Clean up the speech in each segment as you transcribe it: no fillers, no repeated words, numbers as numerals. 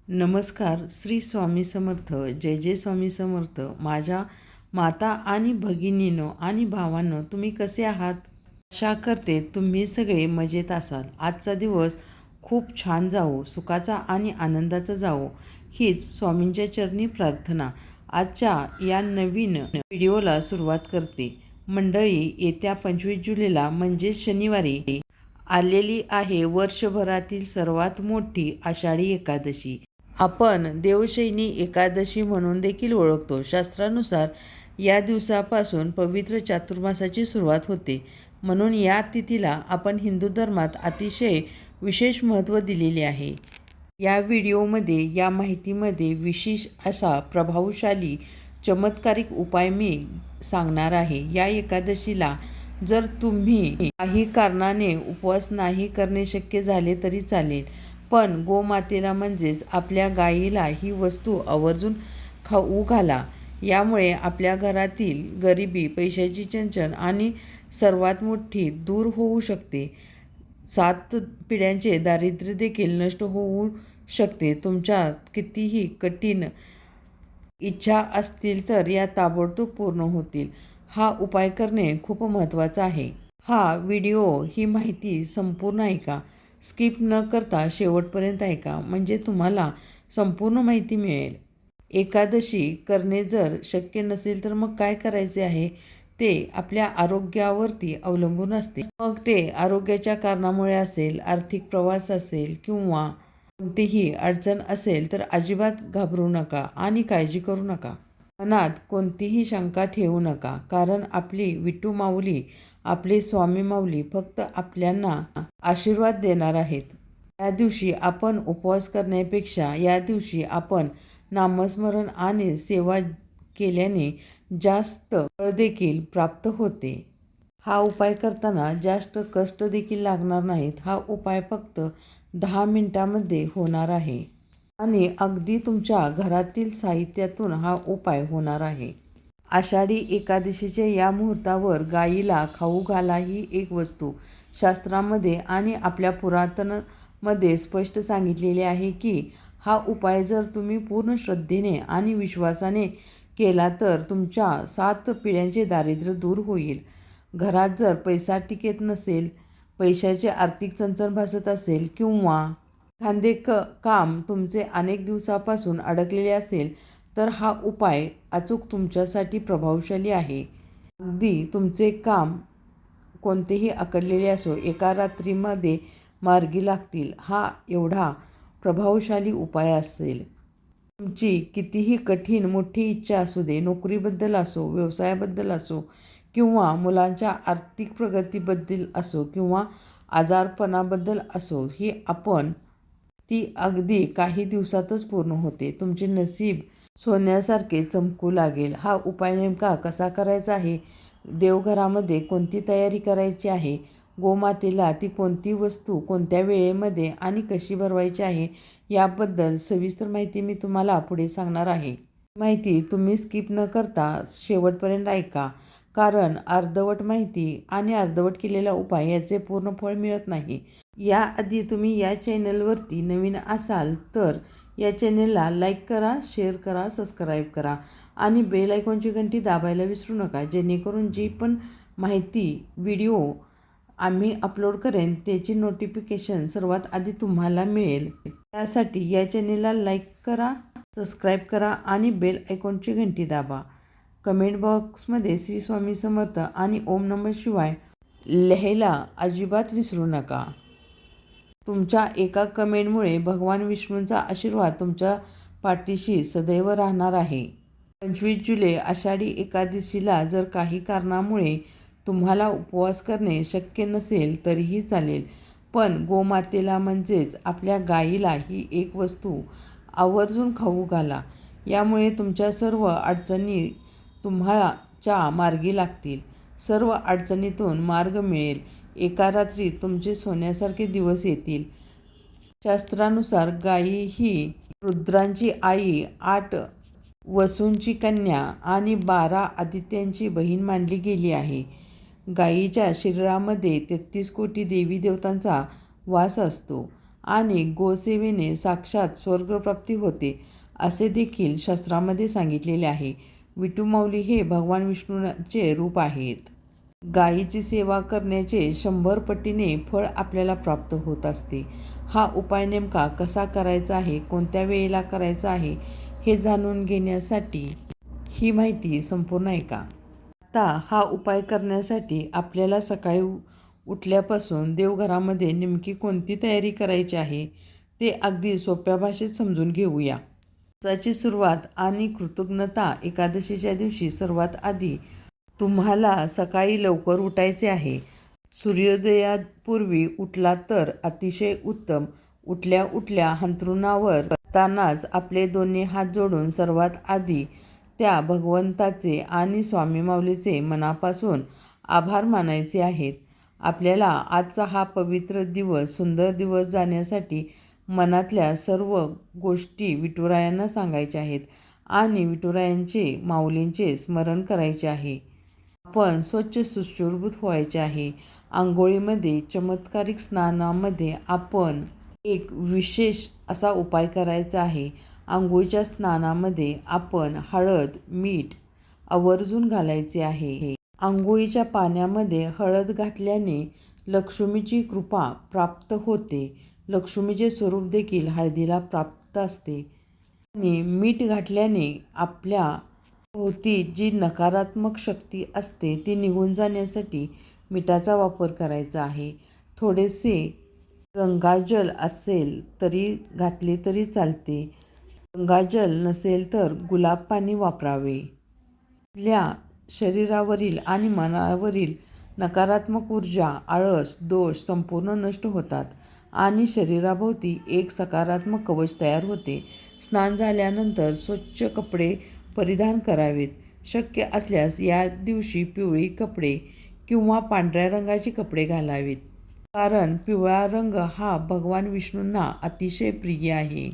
नमस्कार. श्री स्वामी समर्थ. जय जय स्वामी समर्थ. माझ्या माता आणि भगिनींनो आणि भावांनो, तुम्ही कसे आहात? आशा करते तुम्ही सगळे मजेत असाल. आजचा दिवस खूप छान जावो, सुखाचा आणि आनंदाचा जावो, हीच स्वामींच्या चरणी प्रार्थना. आजच्या या नवीन व्हिडिओला सुरुवात करते. मंडळी, येत्या 25 जुलैला म्हणजे शनिवारी आलेली आहे वर्षभरातील सर्वात मोठी आषाढी एकादशी. आपण देवशयनी एकादशी म्हणून देखील ओळखतो. शास्त्रानुसार या दिवसापासून पवित्र चातुर्मासाची सुरुवात होते. म्हणून या तिथीला आपण हिंदू धर्मात अतिशय विशेष महत्त्व दिलेले आहे. या व्हिडिओमध्ये या माहितीमध्ये विशेष असा प्रभावशाली चमत्कारिक उपाय मी सांगणार आहे. या एकादशीला जर तुम्ही काही कारणाने उपवास नाही करणे शक्य झाले तरी चालेल, पण गोमातेला म्हणजेच आपल्या गायीला ही वस्तू आवर्जून खाऊ घाला. यामुळे आपल्या घरातील गरिबी, पैशाची चणचण आणि सर्वात मोठी दूर होऊ शकते. 7 पिढ्यांचे दारिद्र्य देखील नष्ट होऊ शकते. तुमच्या कितीही कठीण इच्छा असतील तर या ताबडतोब पूर्ण होतील. हा उपाय करणे खूप महत्त्वाचं आहे. हा व्हिडिओ ही माहिती संपूर्ण ऐका. स्किप न करता शेवटपर्यंत ऐका, म्हणजे तुम्हाला संपूर्ण माहिती मिळेल. एकादशी करणे जर शक्य नसेल तर मग काय करायचे आहे ते आपल्या आरोग्यावरती अवलंबून असते. मग ते आरोग्याच्या कारणामुळे असेल, आर्थिक प्रवास असेल किंवा कोणतीही अडचण असेल तर अजिबात घाबरू नका आणि काळजी करू नका. मनात कोणतीही शंका ठेवू नका, कारण आपली विठू माऊली, आपले स्वामी माऊली फक्त आपल्यांना आशीर्वाद देणार आहेत. या दिवशी आपण उपवास करण्यापेक्षा या दिवशी आपण नामस्मरण आणि सेवा केल्याने जास्त फळ देखील प्राप्त होते. हा उपाय करताना जास्त कष्ट देखील लागणार नाहीत. हा उपाय फक्त 10 मिनिटांमध्ये होणार आहे आणि अगदी तुमच्या घरातील साहित्यातून हा उपाय होणार आहे. आषाढी एकादशीच्या या मुहूर्तावर गायीला खाऊ घाला ही एक वस्तू शास्त्रामध्ये आणि आपल्या पुरातनमध्ये स्पष्ट सांगितलेले आहे की हा उपाय जर तुम्ही पूर्ण श्रद्धेने आणि विश्वासाने केला तर तुमच्या 7 पिढ्यांचे दारिद्र्य दूर होईल. घरात जर पैसा टिकत नसेल, पैशाची आर्थिक चणचण भासत असेल किंवा एखादे काम तुमचे अनेक दिवसापासून अडकलेले असेल तर हा उपाय अचूक तुमच्यासाठी प्रभावशाली आहे. अगदी तुमचे काम कोणतेही अकडलेले असो, एका रात्रीमध्ये मार्गी लागतील. हा एवढा प्रभावशाली उपाय असेल. तुमची कितीही कठीण मोठी इच्छा असू दे, नोकरीबद्दल असो, व्यवसायाबद्दल असो किंवा मुलांच्या आर्थिक प्रगतीबद्दल असो किंवा आजारपणाबद्दल असो, ही आपण ती अगदी काही दिवसातच पूर्ण होते. तुमचे नशीब सोन्यासारखे चमकू लागेल. हा उपाय नेमका कसा करायचा आहे, देवघरामध्ये कोणती तयारी करायची आहे, गोमातेला ती कोणती वस्तू कोणत्या वेळेमध्ये आणि कशी भरवायची आहे, याबद्दल सविस्तर माहिती मी तुम्हाला पुढे सांगणार आहे. माहिती तुम्ही स्किप न करता शेवटपर्यंत ऐका, कारण अर्धवट माहिती आणि अर्धवट केलेला उपाय याचे पूर्ण फळ मिळत नाही. याआधी तुम्ही या चॅनलवरती नवीन असाल तर या चॅनलला लाईक करा, शेअर करा, सबस्क्राईब करा आणि बेल आयकॉनची घंटी दाबायला विसरू नका, जेणेकरून जी पण माहिती व्हिडिओ आम्ही अपलोड करेन त्याची नोटिफिकेशन सर्वात आधी तुम्हाला मिळेल. त्यासाठी या चॅनलला लाईक करा, सबस्क्राईब करा आणि बेल आयकॉनची घंटी दाबा. कमेंट बॉक्समध्ये श्री स्वामी समर्थ आणि ओम नमः शिवाय लिहायला अजिबात विसरू नका. तुमच्या एका कमेंटमुळे भगवान विष्णूंचा आशीर्वाद तुमच्या पाठीशी सदैव राहणार आहे. 25 जुलै आषाढी एकादशीला जर काही कारणामुळे तुम्हाला उपवास करणे शक्य नसेल तरीही चालेल, पण गोमातेला म्हणजेच आपल्या गायीला ही एक वस्तू आवर्जून खाऊ घाला. यामुळे तुमच्या सर्व अडचणी तुम्हाच्या मार्गी लागतील. सर्व अडचणीतून मार्ग मिळेल. एका रात्रीत तुमचे सोन्यासारखे दिवस येतील. शास्त्रानुसार गायी ही रुद्रांची आई, 8 वसूंची कन्या आणि 12 आदित्यांची बहीण मानली गेली आहे. गायीच्या शरीरामध्ये 33 कोटी देवी देवतांचा वास असतो आणि गोसेवेने साक्षात स्वर्गप्राप्ती होते असे देखील शास्त्रामध्ये सांगितलेले आहे. विठुमाऊली हे भगवान विष्णूचे रूप आहेत. गायीची सेवा करण्याचे 100 पटीने फळ आपल्याला प्राप्त होत असते. हा उपाय नेमका कसा करायचा आहे, कोणत्या वेळेला करायचा आहे हे जाणून घेण्यासाठी ही माहिती संपूर्ण ऐका. आता हा उपाय करण्यासाठी आपल्याला सकाळी उठल्यापासून देवघरामध्ये नेमकी कोणती तयारी करायची आहे ते अगदी सोप्या भाषेत समजून घेऊया. दिवसाची सुरुवात आणि कृतज्ञता एकादशीच्या दिवशी सर्वात आधी तुम्हाला सकाळी लवकर उठायचे आहे. सूर्योदयापूर्वी उठला तर अतिशय उत्तम. उठल्या उठल्या अंथरुणावर असतानाच आपले दोन्ही हात जोडून सर्वात आधी त्या भगवंताचे आणि स्वामी माऊलीचे मनापासून आभार मानायचे आहेत. आपल्याला आजचा हा पवित्र दिवस, सुंदर दिवस जाण्यासाठी मनातल्या सर्व गोष्टी विठुरायांना सांगायच्या आहेत आणि विठुरायांचे, माऊलींचे स्मरण करायचे आहे. आपण स्वच्छ सुशोभित व्हायचे आहे. आंघोळीमध्ये, चमत्कारिक स्नानामध्ये आपण एक विशेष असा उपाय करायचा आहे. आंघोळीच्या स्नानामध्ये आपण हळद, मीठ आवर्जून घालायचे आहे. आंघोळीच्या पाण्यामध्ये हळद घातल्याने लक्ष्मीची कृपा प्राप्त होते. लक्ष्मीचे स्वरूप देखील हळदीला प्राप्त असते. आणि मीठ घातल्याने आपल्या भोवती जी नकारात्मक शक्ती असते ती निघून जाण्यासाठी मिठाचा वापर करायचा आहे. थोडेसे गंगाजल असेल तरी घातले तरी चालते. गंगाजल नसेल तर गुलाब पाणी वापरावे. आपल्या शरीरावरील आणि मनावरील नकारात्मक ऊर्जा, आळस, दोष संपूर्ण नष्ट होतात आणि शरीराभोवती एक सकारात्मक कवच तयार होते. स्नान झाल्यानंतर स्वच्छ कपडे परिधान करावेत. शक्य असल्यास या दिवशी पिवळी कपडे किंवा पांढऱ्या रंगाचे कपडे घालावेत, कारण पिवळा रंग हा भगवान विष्णूंना अतिशय प्रिय आहे.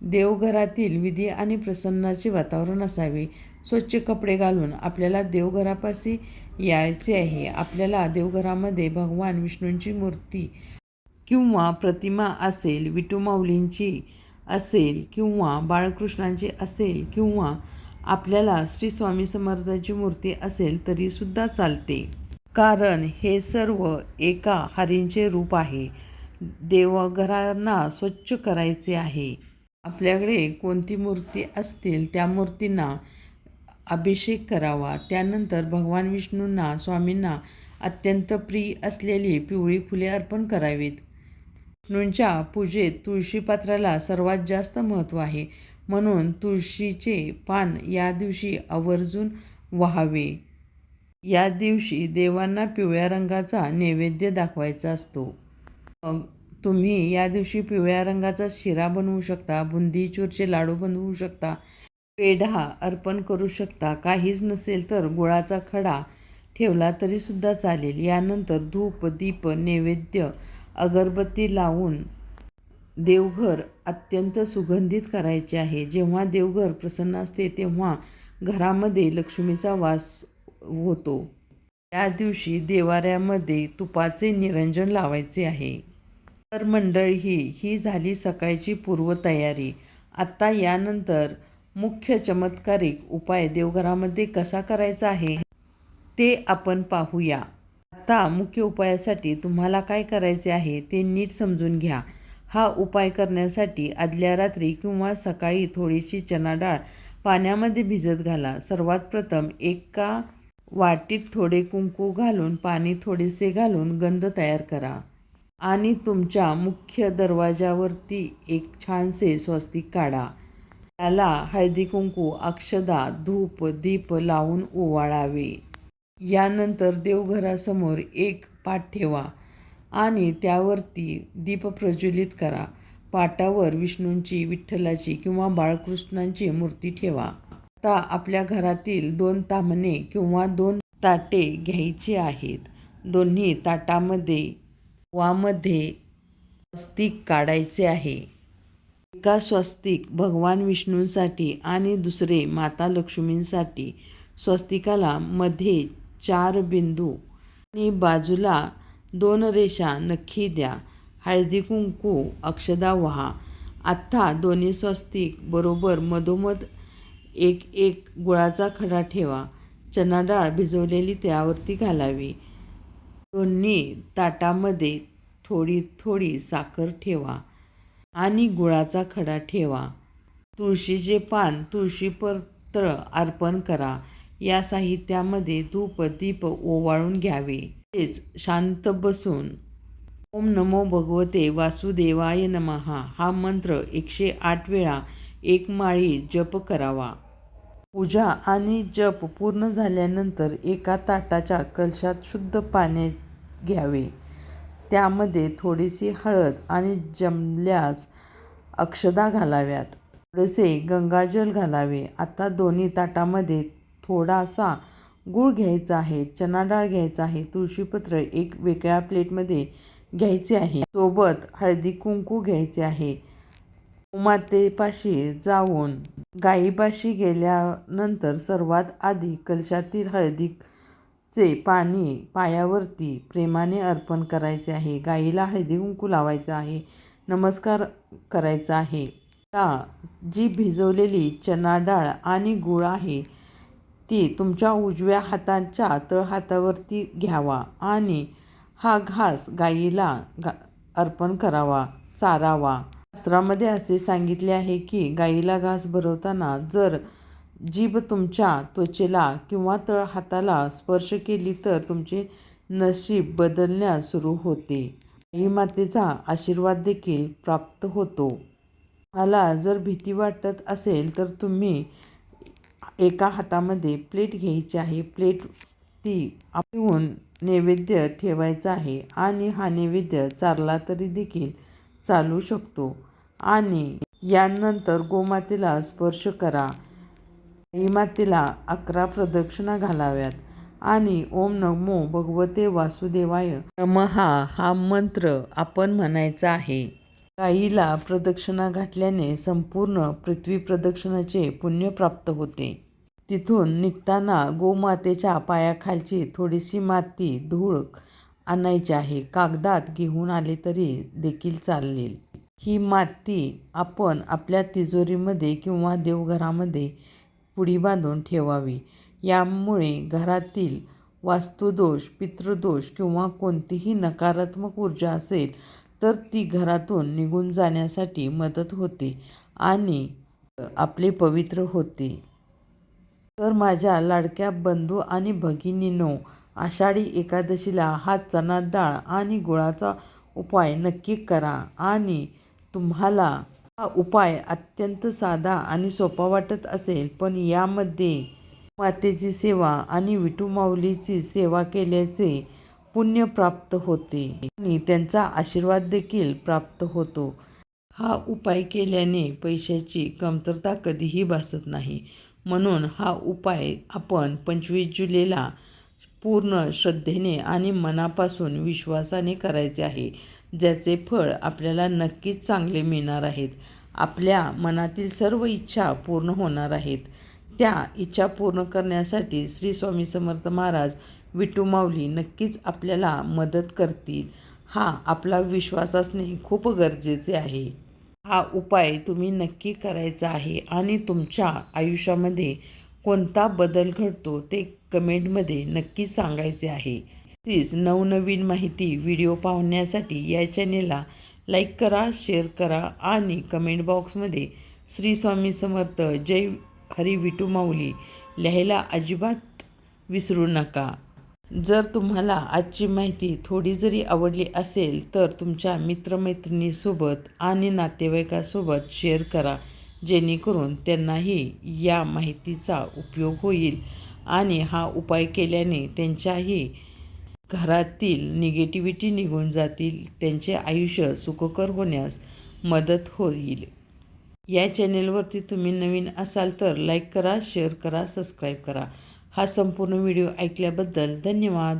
देवघरातील विधी आणि प्रसन्नाचे वातावरण असावे. स्वच्छ कपडे घालून आपल्याला देवघरापाशी यायचे आहे. आपल्याला देवघरामध्ये भगवान विष्णूंची मूर्ती किंवा प्रतिमा असेल, विठुमाऊलींची असेल किंवा बाळकृष्णांची असेल किंवा आपल्याला श्री स्वामी समर्थांची मूर्ती असेल तरीसुद्धा चालते, कारण हे सर्व एका हरींचे रूप आहे. देवघरांना स्वच्छ करायचे आहे. आपल्याकडे कोणती मूर्ती असतील त्या मूर्तींना अभिषेक करावा. त्यानंतर भगवान विष्णूंना, स्वामींना अत्यंत प्रिय असलेली पिवळी फुले अर्पण करावीत. विष्णूंच्या पूजेत तुळशीपात्राला सर्वात जास्त महत्त्व आहे, म्हणून तुळशीचे पान या दिवशी आवर्जून वाहावे. या दिवशी देवांना पिवळ्या रंगाचा नैवेद्य दाखवायचा असतो. मग तुम्ही या दिवशी पिवळ्या रंगाचा शिरा बनवू शकता, बुंदी चूरचे लाडू बनवू शकता, पेढा अर्पण करू शकता. काहीच नसेल तर गुळाचा खडा ठेवला तरीसुद्धा चालेल. यानंतर धूप, दीप, नैवेद्य, अगरबत्ती लावून देवघर अत्यंत सुगंधित करायचे आहे. जेव्हा देवघर प्रसन्न असते तेव्हा घरामध्ये लक्ष्मीचा वास होतो. या दिवशी देवाऱ्यामध्ये तुपाचे निरंजन लावायचे आहे. तर मंडळी, ही झाली सकाळची पूर्वतयारी. आता यानंतर मुख्य चमत्कारिक उपाय देवघरामध्ये कसा करायचा आहे ते आपण पाहूया. आता मुख्य उपायासाठी तुम्हाला काय करायचे आहे ते नीट समजून घ्या. हा उपाय करण्यासाठी आदल्या रात्री किंवा सकाळी थोडीशी चणा डाळ पाण्यामध्ये भिजत घाला. सर्वात प्रथम एका वाटीत थोडे कुंकू घालून, पाणी थोडेसे घालून गंध तयार करा आणि तुमच्या मुख्य दरवाजावरती एक छानसे स्वस्तिक काढा. त्याला हळदी कुंकू, अक्षदा, धूप, दीप लावून ओवाळावे. यानंतर देवघरासमोर एक पाट ठेवा आणि त्यावरती दीप प्रज्वलित करा. पाटावर विष्णूंची, विठ्ठलाची किंवा बाळकृष्णांची मूर्ती ठेवा. आता आपल्या घरातील 2 ताम्हणे किंवा 2 ताटे घ्यायची आहेत. दोन्ही ताटामध्ये वामध्ये स्वस्तिक काढायचे आहे. एका स्वस्तिक भगवान विष्णूंसाठी आणि दुसरे माता लक्ष्मींसाठी. स्वस्तिकाला मध्ये 4 बिंदू आणि बाजूला 2 रेषा नक्की द्या. हळदी कुंकू अक्षदा वहा. आत्ता दोन्ही स्वस्तिक बरोबर मधोमध एक एक गुळाचा खडा ठेवा. चणा डाळ भिजवलेली त्यावरती घालावी. दोन्ही ताटामध्ये थोडी थोडी साखर ठेवा आणि गुळाचा खडा ठेवा. तुळशीचे पान, तुळशीपत्र अर्पण करा. या साहित्यामध्ये धूप दीप ओवाळून घ्यावे. तेच शांत बसून ओम नमो भगवते वासुदेवाय नमः हा मंत्र 108 वेळा एक माळी जप करावा. पूजा आणि जप पूर्ण झाल्यानंतर एका ताटाच्या कलशात शुद्ध पाणी घ्यावे. त्यामध्ये थोडीशी हळद आणि जमल्यास अक्षदा घालाव्यात. थोडेसे गंगाजल घालावे. आता दोन्ही ताटामध्ये थोडासा गूळ घ्यायचा आहे, चणा डाळ घ्यायचा आहे, तुळशीपत्र एक वेगळ्या प्लेटमध्ये घ्यायचे आहे. सोबत हळदी कुंकू घ्यायचे आहे. गोमातेपाशी जाऊन गायीपाशी गेल्यानंतर सर्वात आधी कलशातील हळदीचे पाणी पायावरती प्रेमाने अर्पण करायचे आहे. गायीला हळदी कुंकू लावायचं आहे, नमस्कार करायचा आहे. आता जी भिजवलेली चणा डाळ आणि गूळ आहे ती तुमच्या उजव्या हाताच्या तळहातावरती घ्यावा आणि हा घास गायीला अर्पण करावा, चारावा. शास्त्रामध्ये असे सांगितले आहे की गायीला घास भरवताना जर जीभ तुमच्या त्वचेला किंवा तळहाताला स्पर्श केली तर तुमचे नशीब बदलण्यास सुरू होते. गाई मातेचा आशीर्वाद देखील प्राप्त होतो. मला जर भीती वाटत असेल तर तुम्ही एका हातामध्ये प्लेट घ्यायची आहे. प्लेट ती ठेवून नैवेद्य ठेवायचा आहे आणि हा नैवेद्य चारला तरी देखील चालू शकतो. आणि यानंतर गोमातेला स्पर्श करा. गाई मातेला 11 प्रदक्षिणा घालाव्यात आणि ओम नमो भगवते वासुदेवाय नमः हा मंत्र आपण म्हणायचा आहे. गाईला प्रदक्षिणा घातल्याने संपूर्ण पृथ्वी प्रदक्षिणाचे पुण्य प्राप्त होते. तिथून निघताना गोमातेच्या पायाखालची थोडीशी माती धूळ आणायची आहे. कागदात घेऊन आले तरी देखील चालेल. ही माती आपण आपल्या तिजोरीमध्ये किंवा देवघरामध्ये पुडी बांधून ठेवावी. यामुळे घरातील वास्तुदोष, पितृदोष किंवा कोणतीही नकारात्मक ऊर्जा असेल तर ती घरातून निघून जाण्यासाठी मदत होते आणि आपले पवित्र होते. तर माझ्या लाडक्या बंधू आणि भगिनींनो, आषाढी एकादशीला हा चणा डाळ आणि गुळाचा उपाय नक्की करा आणि तुम्हाला हा उपाय अत्यंत साधा आणि सोपा वाटत असेल पण यामध्ये मातेची सेवा आणि विठू माऊलीची सेवा केल्याचे पुण्य प्राप्त होते आणि त्यांचा आशीर्वाद देखील प्राप्त होतो. हा उपाय केल्याने पैशाची कमतरता कधीही भासत नाही. म्हणून हा उपाय आपण 25 जुलैला पूर्ण श्रद्धेने आणि मनापासून विश्वासाने करायचे आहे. ज्याचे फळ आपल्याला नक्कीच चांगले मिळणार आहेत. आपल्या मनातील सर्व इच्छा पूर्ण होणार आहेत. त्या इच्छा पूर्ण करण्यासाठी श्री स्वामी समर्थ महाराज विठू माऊली नक्कीच आपल्याला मदत करतील. हा आपला विश्वास असणे खूप गरजेचे आहे. हा उपाय तुम्ही नक्की करायचा आहे आणि तुमच्या आयुष्यामध्ये कोणता बदल घडतो ते कमेंटमध्ये नक्की सांगायचे आहे. तीच नवनवीन माहिती व्हिडिओ पाहण्यासाठी या चॅनेलला लाईक करा, शेअर करा आणि कमेंट बॉक्समध्ये श्री स्वामी समर्थ जय हरी विठू माऊली लिहायला अजिबात विसरू नका. जर तुम्हाला आजची माहिती थोडी जरी आवडली असेल तर तुमच्या मित्रमैत्रिणीसोबत आणि नातेवाईकासोबत शेअर करा, जेणेकरून त्यांनाही या माहितीचा उपयोग होईल आणि हा उपाय केल्याने त्यांच्याही घरातील निगेटिव्हिटी निघून जातील, त्यांचे आयुष्य सुखकर होण्यास मदत होईल. या चॅनेलवरती तुम्ही नवीन असाल तर लाईक करा, शेअर करा, सबस्क्राईब करा. हा संपूर्ण व्हिडिओ ऐकल्याबद्दल धन्यवाद.